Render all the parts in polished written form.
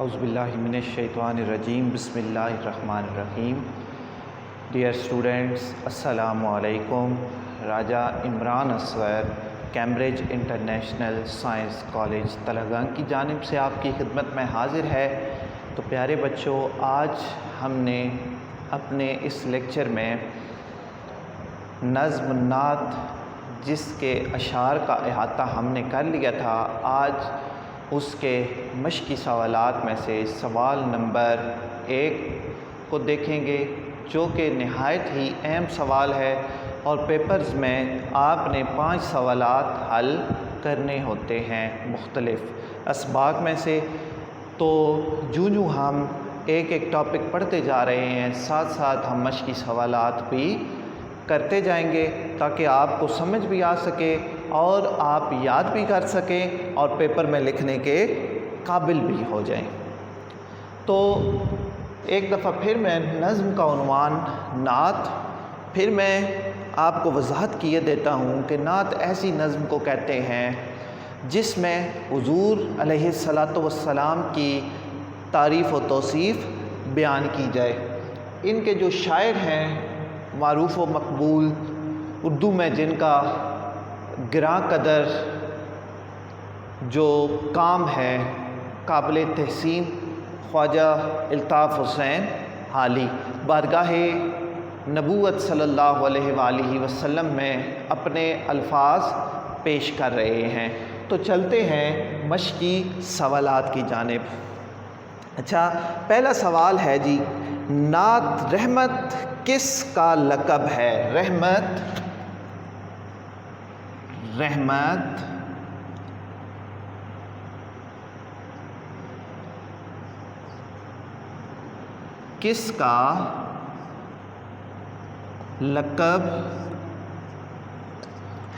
اعوذ باللہ من الشیطان الرجیم بسم اللہ الرحمن الرحیم. ڈیئر اسٹوڈنٹس، السلام علیکم. Raja Imran Asghar Cambridge international science college Talagang کی جانب سے آپ کی خدمت میں حاضر ہے. تو پیارے بچوں، آج ہم نے اپنے اس لیکچر میں نظم نعت جس کے اشعار کا احاطہ ہم نے کر لیا تھا، آج اس کے مشقی سوالات میں سے سوال نمبر 1 کو دیکھیں گے، جو کہ نہایت ہی اہم سوال ہے اور پیپرز میں آپ نے 5 سوالات حل کرنے ہوتے ہیں مختلف اسباق میں سے. تو جوں ہم ایک ایک ٹاپک پڑھتے جا رہے ہیں، ساتھ ساتھ ہم مشقی سوالات بھی کرتے جائیں گے تاکہ آپ کو سمجھ بھی آ سکے اور آپ یاد بھی کر سکیں اور پیپر میں لکھنے کے قابل بھی ہو جائیں. تو ایک دفعہ پھر میں نظم کا عنوان نعت، پھر میں آپ کو وضاحت کیے دیتا ہوں کہ نعت ایسی نظم کو کہتے ہیں جس میں حضور علیہ الصلاۃ والسلام کی تعریف و توصیف بیان کی جائے. ان کے جو شاعر ہیں معروف و مقبول، اردو میں جن کا گراں قدر جو کام ہے قابل تحسین، خواجہ الطاف حسین حالی بارگاہ نبوت صلی اللہ علیہ وآلہ وسلم میں اپنے الفاظ پیش کر رہے ہیں. تو چلتے ہیں مشقی سوالات کی جانب. اچھا، پہلا سوال ہے جی، نعت رحمت کس کا لقب ہے؟ رحمت کس کا لقب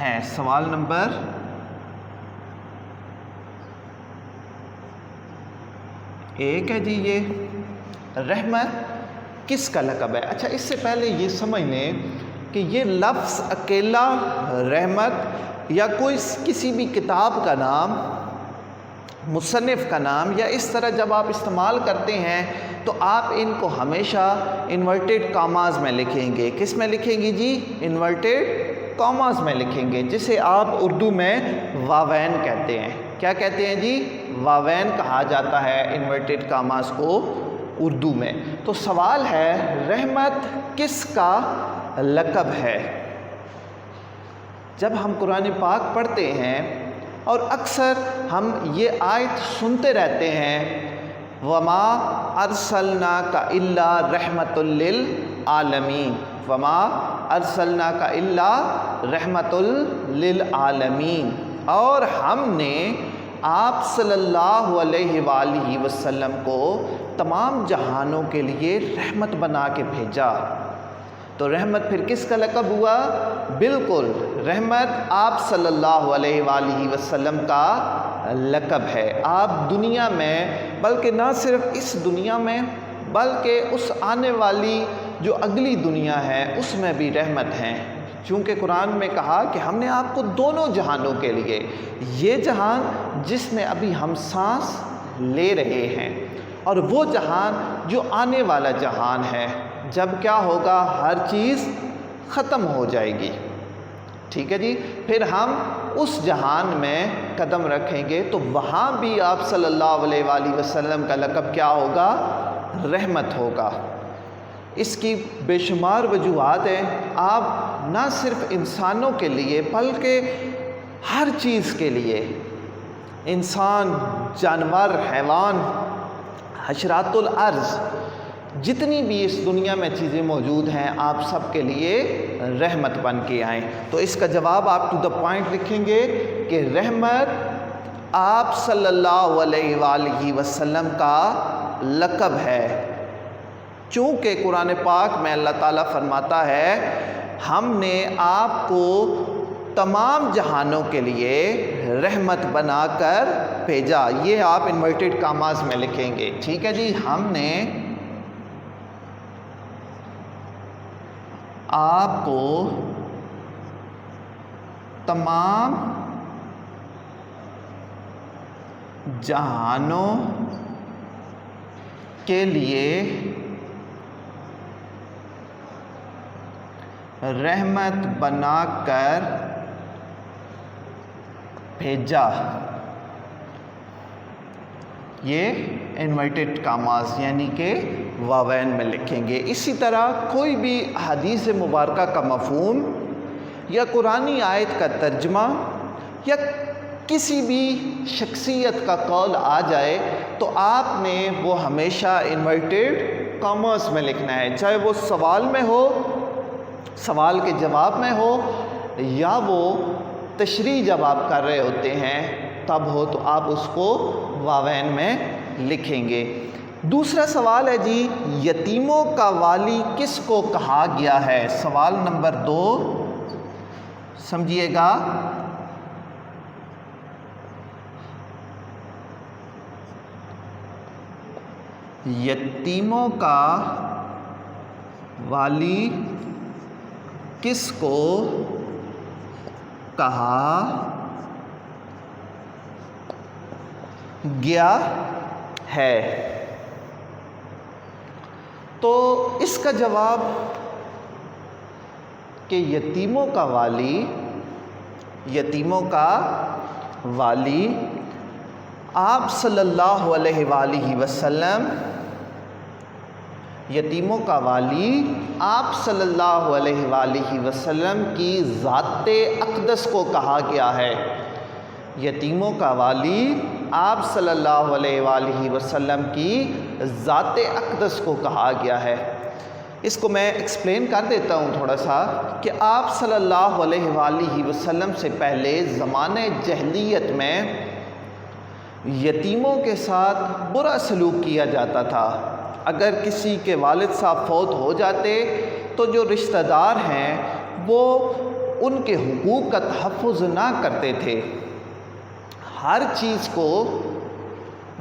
ہے؟ سوال نمبر 1 ہے جی، یہ رحمت کس کا لقب ہے. اچھا، اس سے پہلے یہ سمجھ لیں کہ یہ لفظ اکیلا رحمت یا کسی بھی کتاب کا نام، مصنف کا نام یا اس طرح جب آپ استعمال کرتے ہیں تو آپ ان کو ہمیشہ انورٹڈ کاماز میں لکھیں گے. کس میں لکھیں گے جی؟ انورٹڈ کاماز میں لکھیں گے، جسے آپ اردو میں واوین کہتے ہیں. کیا کہتے ہیں جی؟ واوین کہا جاتا ہے انورٹڈ کاماز کو اردو میں. تو سوال ہے، رحمت کس کا لقب ہے؟ جب ہم قرآن پاک پڑھتے ہیں اور اکثر ہم یہ آیت سنتے رہتے ہیں، وَمَا أَرْسَلْنَاكَ إِلَّا رَحْمَةً لِّلْعَالَمِينَ، وَمَا أَرْسَلْنَاكَ إِلَّا رَحْمَةً لِّلْعَالَمِينَ، اور ہم نے آپ صلی اللہ علیہ وآلہ وسلم کو تمام جہانوں کے لیے رحمت بنا کے بھیجا. تو رحمت پھر کس کا لقب ہوا؟ بالکل، رحمت آپ صلی اللہ علیہ وآلہ وسلم کا لقب ہے. آپ دنیا میں، بلکہ نہ صرف اس دنیا میں بلکہ اس آنے والی جو اگلی دنیا ہے اس میں بھی رحمت ہیں. چونکہ قرآن میں کہا کہ ہم نے آپ کو دونوں جہانوں کے لیے، یہ جہان جس میں ابھی ہم سانس لے رہے ہیں اور وہ جہان جو آنے والا جہان ہے، جب کیا ہوگا؟ ہر چیز ختم ہو جائے گی. ٹھیک ہے جی، پھر ہم اس جہان میں قدم رکھیں گے تو وہاں بھی آپ صلی اللہ علیہ وآلہ وسلم کا لقب کیا ہوگا؟ رحمت ہوگا. اس کی بے شمار وجوہات ہیں. آپ نہ صرف انسانوں کے لیے بلکہ ہر چیز کے لیے، انسان، جانور، حیوان، حشرات الارض، جتنی بھی اس دنیا میں چیزیں موجود ہیں، آپ سب کے لیے رحمت بن کے آئیں. تو اس کا جواب آپ ٹو دا پوائنٹ لکھیں گے کہ رحمت آپ صلی اللہ علیہ وآلہ وسلم کا لقب ہے. چونکہ قرآن پاک میں اللہ تعالیٰ فرماتا ہے، ہم نے آپ کو تمام جہانوں کے لیے رحمت بنا کر بھیجا. یہ آپ انورٹڈ کاماز میں لکھیں گے. ٹھیک ہے جی، ہم نے آپ کو تمام جہانوں کے لیے رحمت بنا کر بھیجا. یہ انورٹڈ کاماز یعنی کہ واوین میں لکھیں گے. اسی طرح کوئی بھی حدیث مبارکہ کا مفہوم یا قرآنی آیت کا ترجمہ یا کسی بھی شخصیت کا قول آ جائے تو آپ نے وہ ہمیشہ انورٹڈ کاماز میں لکھنا ہے، چاہے وہ سوال میں ہو، سوال کے جواب میں ہو، یا وہ تشریح جب آپ کر رہے ہوتے ہیں تب ہو، تو آپ اس کو واوین میں لکھیں گے. دوسرا سوال ہے جی، یتیموں کا والی کس کو کہا گیا ہے؟ سوال نمبر 2 سمجھیے گا. یتیموں کا والی کس کو کہا گیا ہے؟ تو اس کا جواب کہ یتیموں کا والی آپ صلی اللہ علیہ وآلہ وسلم، یتیموں کا والی آپ صلی اللہ علیہ وآلہ وسلم کی ذات اقدس کو کہا گیا ہے. یتیموں کا والی آپ صلی اللہ علیہ وآلہ وسلم کی ذات اقدس کو کہا گیا ہے. اس کو میں ایکسپلین کر دیتا ہوں تھوڑا سا کہ آپ صلی اللہ علیہ وآلہ وسلم سے پہلے زمانہ جاہلیت میں یتیموں کے ساتھ برا سلوک کیا جاتا تھا. اگر کسی کے والد صاحب فوت ہو جاتے تو جو رشتہ دار ہیں وہ ان کے حقوق کا تحفظ نہ کرتے تھے، ہر چیز کو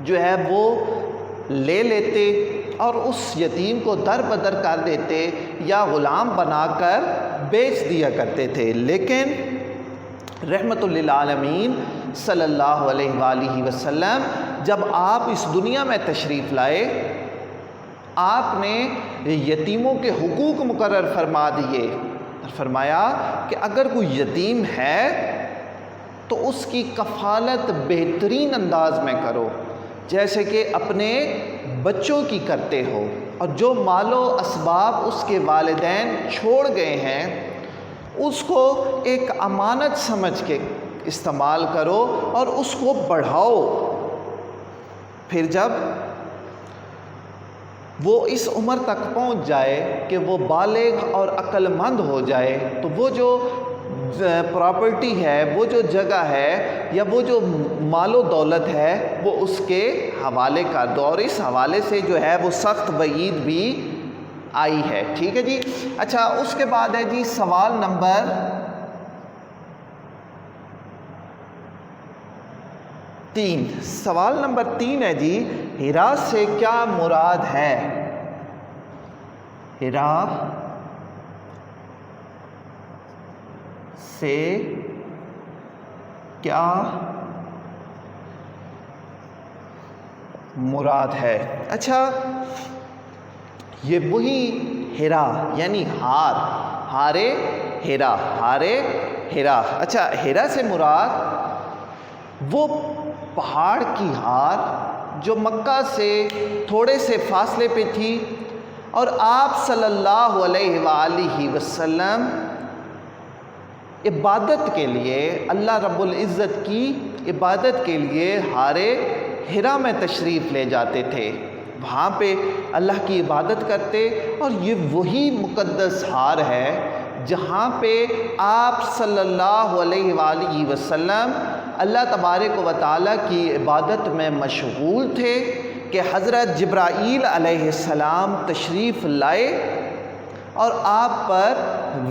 جو ہے وہ لے لیتے اور اس یتیم کو در بدر کر دیتے یا غلام بنا کر بیچ دیا کرتے تھے. لیکن رحمت للعالمین صلی اللہ علیہ وآلہ وسلم جب آپ اس دنیا میں تشریف لائے، آپ نے یتیموں کے حقوق مقرر فرما دیے. فرمایا کہ اگر کوئی یتیم ہے تو اس کی کفالت بہترین انداز میں کرو، جیسے کہ اپنے بچوں کی کرتے ہو، اور جو مال و اسباب اس کے والدین چھوڑ گئے ہیں اس کو ایک امانت سمجھ کے استعمال کرو اور اس کو بڑھاؤ. پھر جب وہ اس عمر تک پہنچ جائے کہ وہ بالغ اور عقل مند ہو جائے تو وہ جو پراپرٹی ہے، وہ جو جگہ ہے یا وہ جو مال و دولت ہے وہ اس کے حوالے کر دو. اور اس حوالے سے جو ہے وہ سخت وعید بھی آئی ہے. ٹھیک ہے جی. اچھا، اس کے بعد ہے جی سوال نمبر 3. سوال نمبر 3 ہے جی، ہرا سے کیا مراد ہے؟ ہرا سے کیا مراد ہے؟ اچھا، یہ وہی ہرا یعنی ہارے ہرا. اچھا، ہرا سے مراد وہ پہاڑ کی ہار جو مکہ سے تھوڑے سے فاصلے پہ تھی اور آپ صلی اللہ علیہ وآلہ وسلم عبادت کے لیے، اللہ رب العزت کی عبادت کے لیے ہارے ہرا میں تشریف لے جاتے تھے، وہاں پہ اللہ کی عبادت کرتے. اور یہ وہی مقدس ہار ہے جہاں پہ آپ صلی اللہ علیہ وآلہ وسلم اللہ تبارک و تعالیٰ کی عبادت میں مشغول تھے کہ حضرت جبرائیل علیہ السلام تشریف لائے اور آپ پر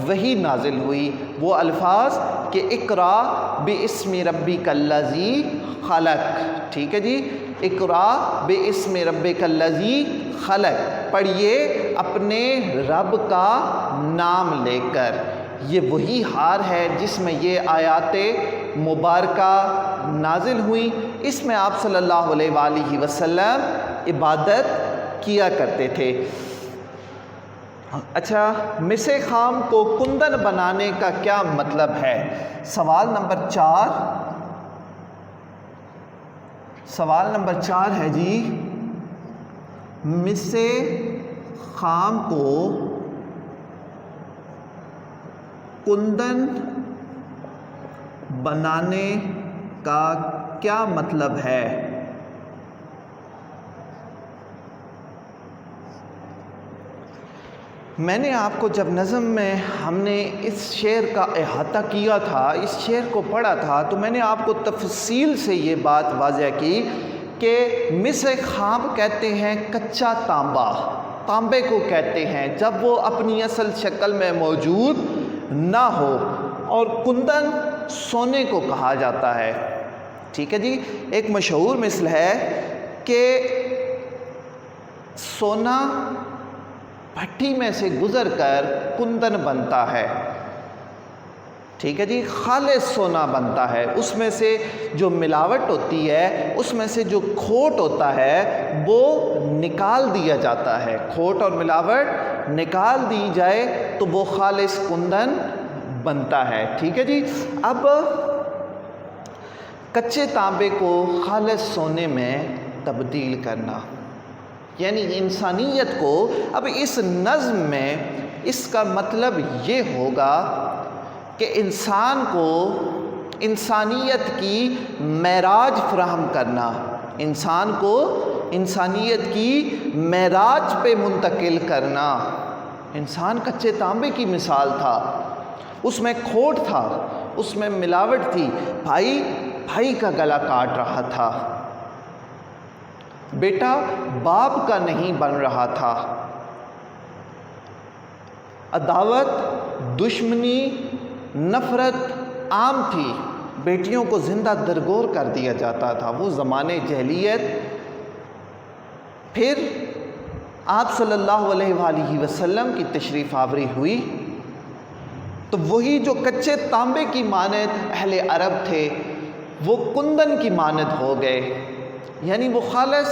وحی نازل ہوئی. وہ الفاظ کہ اقرا باسم ربک الذی خلق. ٹھیک ہے جی، اقرا باسم ربک الذی خلق، پڑھیے اپنے رب کا نام لے کر. یہ وہی ہار ہے جس میں یہ آیات مبارکہ نازل ہوئی. اس میں آپ صلی اللہ علیہ وآلہ وسلم عبادت کیا کرتے تھے۔ اچھا، مس خام کو کندن بنانے کا کیا مطلب ہے؟ سوال نمبر 4 ہے جی، مس خام کو کندن بنانے کا کیا مطلب ہے؟ میں نے آپ کو جب نظم میں ہم نے اس شعر کا احاطہ کیا تھا، اس شعر کو پڑھا تھا، تو میں نے آپ کو تفصیل سے یہ بات واضح کی کہ مس خام کہتے ہیں کچا تانبا، تانبے کو کہتے ہیں جب وہ اپنی اصل شکل میں موجود نہ ہو، اور کندن سونے کو کہا جاتا ہے۔ ٹھیک ہے جی، ایک مشہور مثل ہے کہ سونا بھٹی میں سے گزر کر کندن بنتا ہے۔ ٹھیک ہے جی، خالص سونا بنتا ہے، اس میں سے جو ملاوٹ ہوتی ہے، اس میں سے جو کھوٹ ہوتا ہے وہ نکال دیا جاتا ہے، کھوٹ اور ملاوٹ نکال دی جائے تو وہ خالص کندن بنتا ہے۔ ٹھیک ہے جی، اب کچے تانبے کو خالص سونے میں تبدیل کرنا، یعنی انسانیت کو اب اس نظم میں اس کا مطلب یہ ہوگا کہ انسان کو انسانیت کی معراج فراہم کرنا، انسان کو انسانیت کی معراج پہ منتقل کرنا۔ انسان کچے تانبے کی مثال تھا، اس میں کھوٹ تھا، اس میں ملاوٹ تھی، بھائی کا گلا کاٹ رہا تھا، بیٹا باپ کا نہیں بن رہا تھا، عداوت، دشمنی، نفرت عام تھی، بیٹیوں کو زندہ درگور کر دیا جاتا تھا، وہ زمانے جاہلیت۔ پھر آپ صلی اللہ علیہ وآلہ وسلم کی تشریف آوری ہوئی تو وہی جو کچے تانبے کی مانند اہل عرب تھے وہ کندن کی مانند ہو گئے، یعنی وہ خالص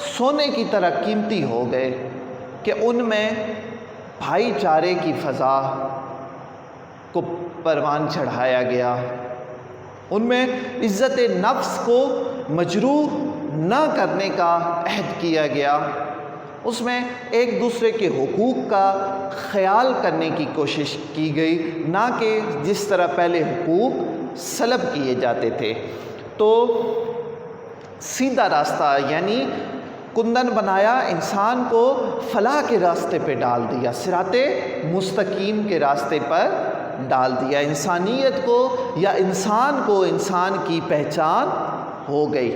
سونے کی طرح قیمتی ہو گئے کہ ان میں بھائی چارے کی فضا کو پروان چڑھایا گیا، ان میں عزت نفس کو مجروح نہ کرنے کا عہد کیا گیا، اس میں ایک دوسرے کے حقوق کا خیال کرنے کی کوشش کی گئی، نہ کہ جس طرح پہلے حقوق سلب کیے جاتے تھے۔ تو سیدھا راستہ یعنی کندن بنایا، انسان کو فلاح کے راستے پہ ڈال دیا، صراط مستقیم کے راستے پر ڈال دیا، انسانیت کو یا انسان کو انسان کی پہچان ہو گئی۔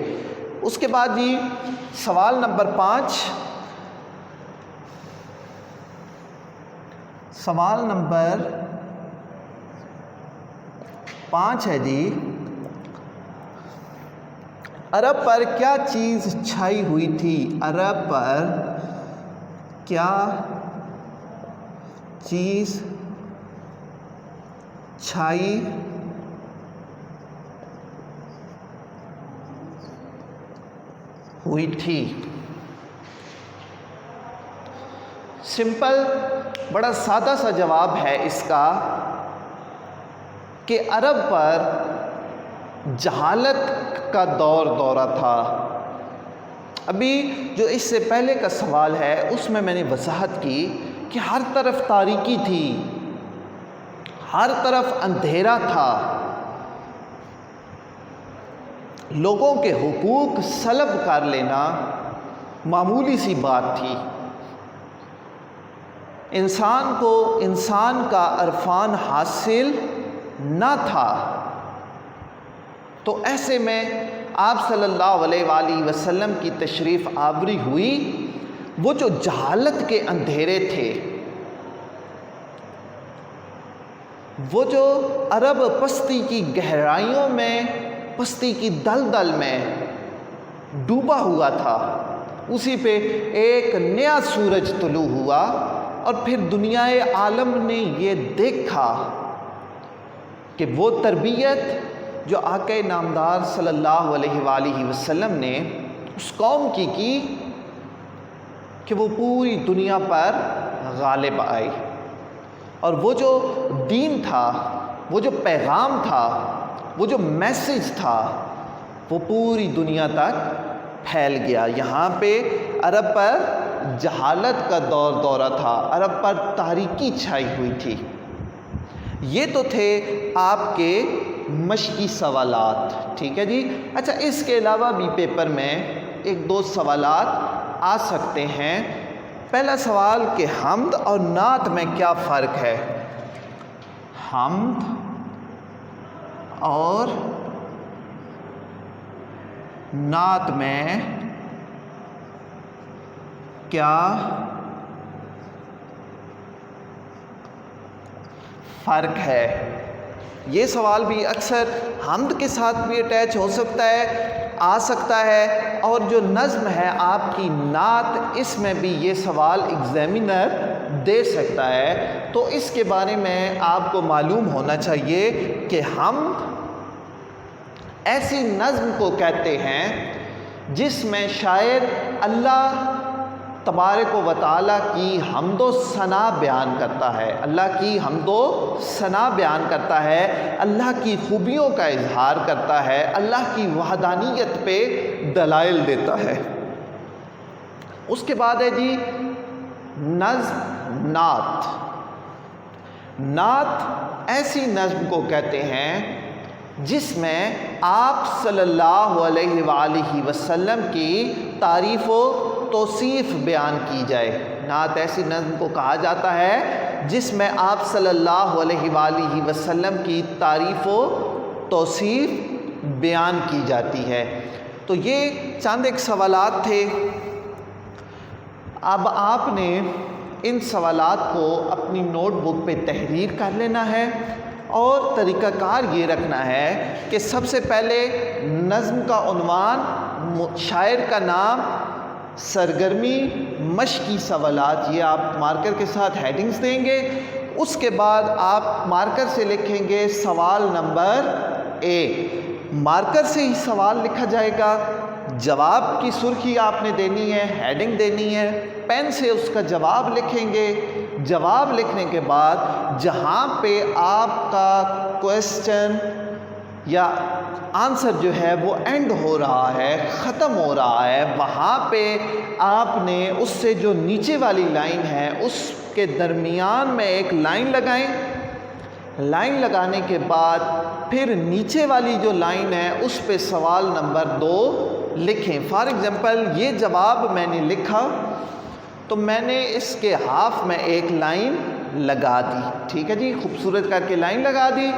اس کے بعد جی سوال نمبر 5 ہے جی، عرب پر کیا چیز چھائی ہوئی تھی؟ عرب پر کیا چیز چھائی ہوئی تھی؟ سمپل، بڑا سادہ سا جواب ہے اس کا کہ عرب پر جہالت کا دورہ تھا۔ ابھی جو اس سے پہلے کا سوال ہے اس میں نے وضاحت کی کہ ہر طرف تاریکی تھی، ہر طرف اندھیرا تھا، لوگوں کے حقوق سلب کر لینا معمولی سی بات تھی، انسان کو انسان کا عرفان حاصل نہ تھا۔ تو ایسے میں آپ صلی اللہ علیہ وآلہ وسلم کی تشریف آوری ہوئی، وہ جو جہالت کے اندھیرے تھے، وہ جو عرب پستی کی گہرائیوں میں، پستی کی دلدل میں ڈوبا ہوا تھا، اسی پہ ایک نیا سورج طلوع ہوا، اور پھر دنیائے عالم نے یہ دیکھا کہ وہ تربیت جو آقا نامدار صلی اللہ علیہ وآلہ وسلم نے اس قوم کی، کہ وہ پوری دنیا پر غالب آئی، اور وہ جو دین تھا، وہ جو پیغام تھا، وہ جو میسج تھا، وہ پوری دنیا تک پھیل گیا۔ یہاں پہ عرب پر جہالت کا دورہ تھا، عرب پر تاریکی چھائی ہوئی تھی۔ یہ تو تھے آپ کے مشقی سوالات، ٹھیک ہے جی۔ اچھا، اس کے علاوہ بھی پیپر میں ایک دو سوالات آ سکتے ہیں۔ پہلا سوال کہ حمد اور نعت میں کیا فرق ہے؟ حمد اور نعت میں کیا فرق ہے؟ یہ سوال بھی اکثر حمد کے ساتھ بھی اٹیچ ہو سکتا ہے، آ سکتا ہے، اور جو نظم ہے آپ کی نعت، اس میں بھی یہ سوال ایگزامینر دے سکتا ہے۔ تو اس کے بارے میں آپ کو معلوم ہونا چاہیے کہ حمد ایسی نظم کو کہتے ہیں جس میں شاعر اللہ تبارک و تعالیٰ کی حمد و ثنا بیان کرتا ہے، اللہ کی حمد و ثنا بیان کرتا ہے، اللہ کی خوبیوں کا اظہار کرتا ہے، اللہ کی وحدانیت پہ دلائل دیتا ہے۔ اس کے بعد ہے جی نظم، نعت۔ نعت ایسی نظم کو کہتے ہیں جس میں آپ صلی اللہ علیہ وآلہ وسلم کی تعریف و توصیف بیان کی جائے۔ نعت ایسی نظم کو کہا جاتا ہے جس میں آپ صلی اللہ علیہ وآلہ وسلم کی تعریف و توصیف بیان کی جاتی ہے۔ تو یہ چند ایک سوالات تھے۔ اب آپ نے ان سوالات کو اپنی نوٹ بک پہ تحریر کر لینا ہے، اور طریقہ کار یہ رکھنا ہے کہ سب سے پہلے نظم کا عنوان، شاعر کا نام، سرگرمی، مشقی سوالات، یہ آپ مارکر کے ساتھ ہیڈنگز دیں گے۔ اس کے بعد آپ مارکر سے لکھیں گے سوال نمبر 1، مارکر سے ہی سوال لکھا جائے گا، جواب کی سرخی آپ نے دینی ہے، ہیڈنگ دینی ہے، پین سے اس کا جواب لکھیں گے۔ جواب لکھنے کے بعد جہاں پہ آپ کا کویسچن یا آنسر جو ہے وہ اینڈ ہو رہا ہے، ختم ہو رہا ہے، وہاں پہ آپ نے اس سے جو نیچے والی لائن ہے اس کے درمیان میں ایک لائن لگائیں۔ لائن لگانے کے بعد پھر نیچے والی جو لائن ہے اس پہ سوال نمبر 2 لکھیں۔ فار ایگزامپل یہ جواب میں نے لکھا تو میں نے اس کے ہاف میں ایک لائن لگا دی، ٹھیک ہے جی، خوبصورت کر کے لائن لگا دی۔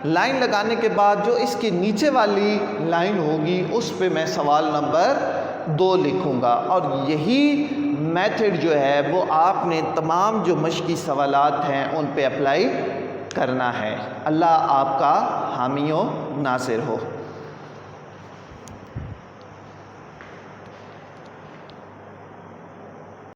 لائن لگانے کے بعد جو اس کی نیچے والی لائن ہوگی اس پہ میں سوال نمبر 2 لکھوں گا، اور یہی میتھڈ جو ہے وہ آپ نے تمام جو مشقی سوالات ہیں ان پہ اپلائی کرنا ہے۔ اللہ آپ کا حامی و ناصر ہو۔